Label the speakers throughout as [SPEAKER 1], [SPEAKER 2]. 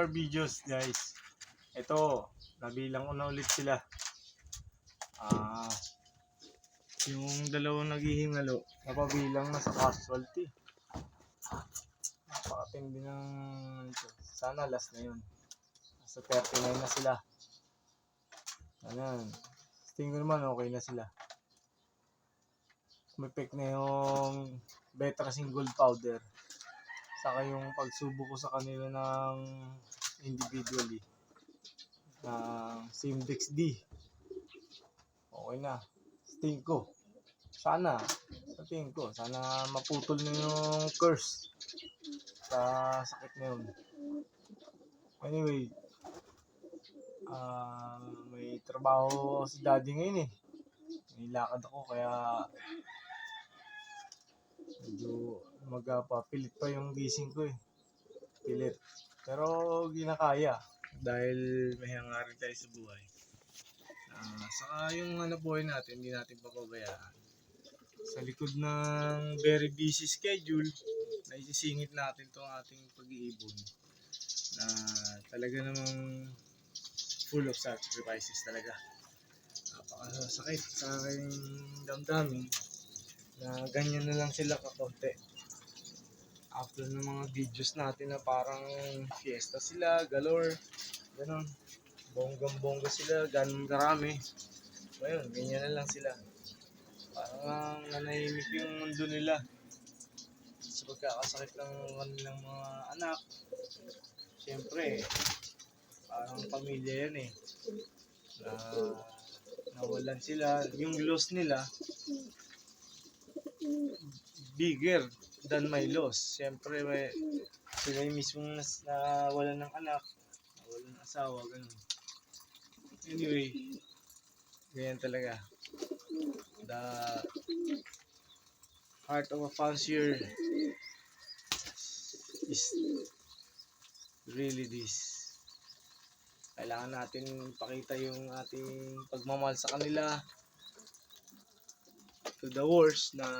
[SPEAKER 1] more videos guys. Ito, nabilang ko na ulit sila. Yung dalawang naghihingalo, napabilang na sa casualty. Napakatindi ng ito. Sana last na yun. Nasa 39 na sila. Ayan. Tingin ko naman okay na sila. Umipik na yung Betracin Gold Powder. Saka yung pagsubok ko sa kanila ng individually. Simdex D. Okay na. Tingin ko. Sana maputol na yung curse sa sakit na yun. Anyway, may trabaho si daddy ngayon eh. May lakad ako kaya medyo magpapilit pa yung gising ko eh. Pilit. Pero ginakaya dahil may hangarin tayo sa buhay. Saka yung buhay natin, hindi natin papabayaan. Sa likod ng very busy schedule, naisisingit natin itong ating pag-iibon na talaga namang full of sacrifices talaga. Napakasakit sa aking damdamin na ganyan na lang sila kakonti. After ng mga videos natin na parang fiesta sila, galore, ganun. Bonggang-bongga sila, ganun karami. Ngayon, ganyan na lang sila. Parang nanahimik yung mundo nila sa pagkakasakit ng kanilang mga anak. Siyempre, parang pamilya yan eh. Nawalan sila. Yung loss nila, bigger than my loss. Siyempre, sila yung mismong nawalan ng anak, nawalan ng asawa, ganun. Anyway, ganyan talaga. The heart of a fancier is really this. Kailangan natin ipakita yung ating pagmamahal sa kanila to the worst na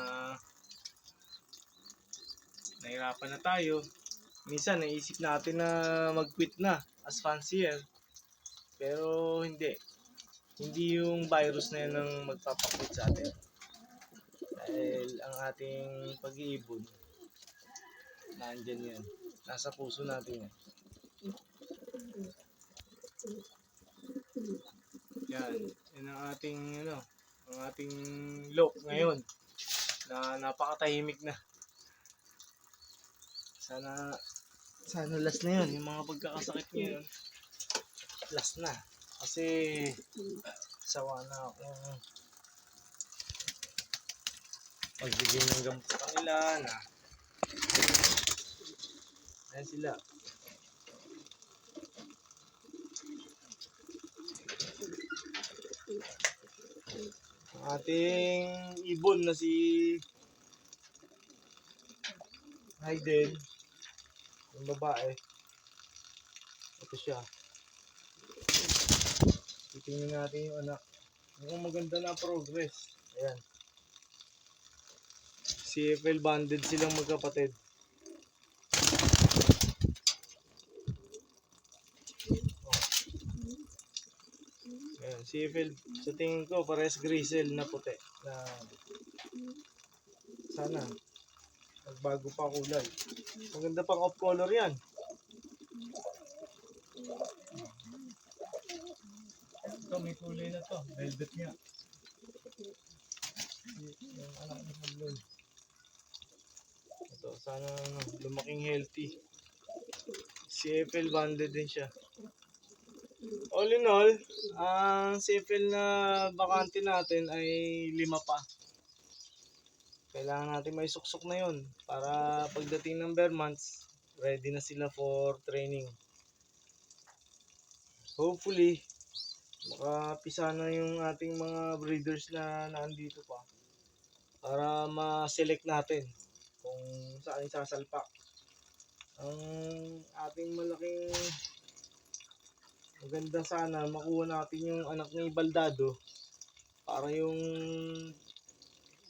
[SPEAKER 1] nahirapan na tayo. Minsan naisip natin na mag-quit na as fancier. Pero hindi yung virus na yun ang magpapakwit sa atin. Dahil ang ating pag-iibon, nandyan yan. Nasa puso natin yan. Yan ang ating ang ating look ngayon na napakatahimik na. Sana last na yun. Yung mga pagkakasakit ngayon, last na. Kasi sawa na akong magbigay ng gamot sa kanila na ayan sila. Ang ating ibon na si Hayden, yung babae, ito siya. Titingnan natin yung anak. Mukhang maganda na progress. Ayan. CFL banded silang magkapatid. Ayan, CFL. Sa tingin ko, parehas grizzle na puti. Sana magbago pa kulay. Maganda pang off color yan. Ito, may kulay na to. Velvet nga. Yung anak ni Hablon. Ito, sana lumaking healthy. CFL banded din siya. All in all, ang CFL na bakante natin ay 5 pa. Kailangan natin may suksok na yun para pagdating ng bare months, ready na sila for training. Hopefully, makapisa na yung ating mga breeders na nandito pa para ma-select natin kung saan sasalpak. Ang ating malaking maganda sana makuha natin yung anak ni Baldado para yung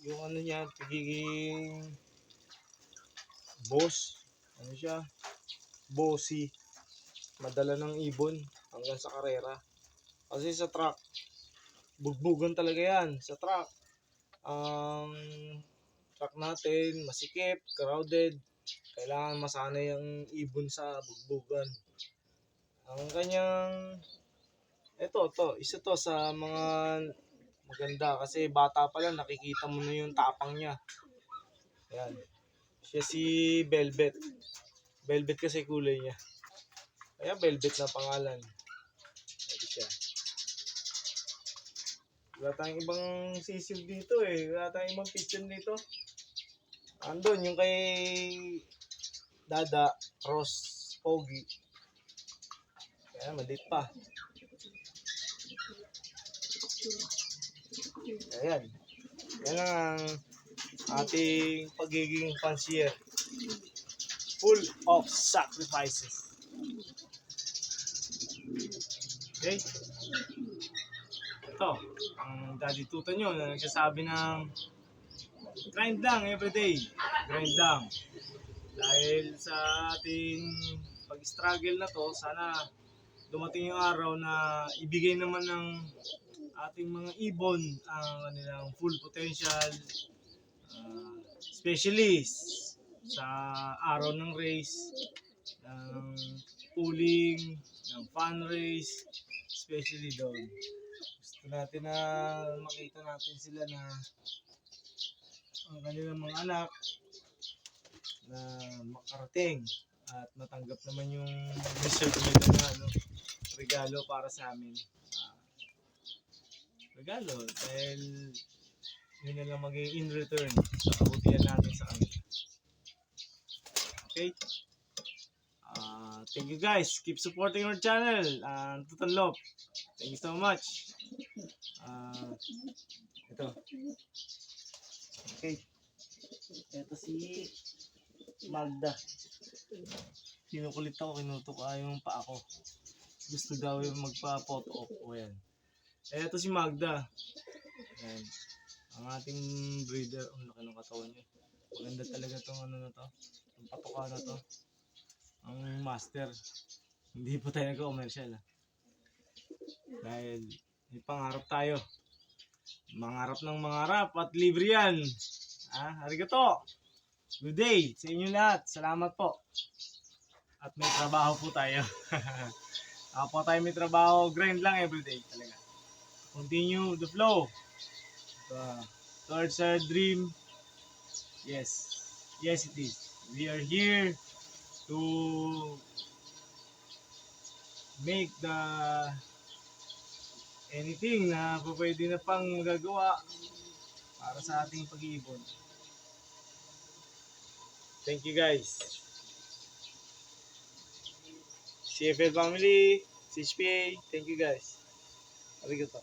[SPEAKER 1] niya pagiging boss, siya, bossy. madala ng ibon hanggang sa karera. Kasi sa truck, bugbugan talaga yan. Sa truck, ang truck natin, masikip, crowded. Kailangan masanay ang ibon sa bugbugan. Ang kanyang, isa to sa mga maganda kasi bata pa lang nakikita mo na yung tapang niya. Ayan. Siya si Velvet. Velvet kasi kulay niya. Kaya Velvet na pangalan. Ito siya. Wala tayong ibang sisil dito eh. Wala tayong ibang pigeon dito. Andun yung kay Dada, Cross, Pogi. Kaya maliit pa. Ayan. Yan ang ating pagiging fancier. Full of sacrifices. Okay? Ito, ang daddy tuta nyo na nagsasabi ng grind lang everyday. Grind lang. Dahil sa ating pag-struggle na to, sana dumating yung araw na ibigay naman ng ating mga ibon ang kanilang full potential, especially sa araw ng race, ng pooling, ng fun race, especially doon. Gusto natin na makita natin sila na ang kanilang mga anak na makarating at matanggap naman yung deserve nila na regalo para sa amin. Regalo dahil yun na lang magiging in return sa kabutihan natin sa kanila. Okay? Thank you guys. Keep supporting our channel. Tutan Lop. Thank you so much. Ito. Okay. Ito si Magda. Kinukulit ako, kinutok yung paa ko. Gusto daw yung magpa-photo op. O yan. Ito si Magda. Ayan. Ang ating breeder. Ang laki ng katawan niya. Maganda talaga itong ano na to. Ang patoka na to. Ang master. Hindi po tayo nag-commercial. Dahil may pangarap tayo. Mangarap ng mangarap at libre yan. Arigato. Good day sa inyo lahat. Salamat po. At may trabaho po tayo. Ako tayo may trabaho. Grind lang everyday talaga. Continue the flow. Towards our dream. Yes. Yes, it is. We are here to make the anything na pwede na pang magagawa para sa ating pag-iipon. Thank you guys. CFL family, CHPA, thank you guys. Arigato.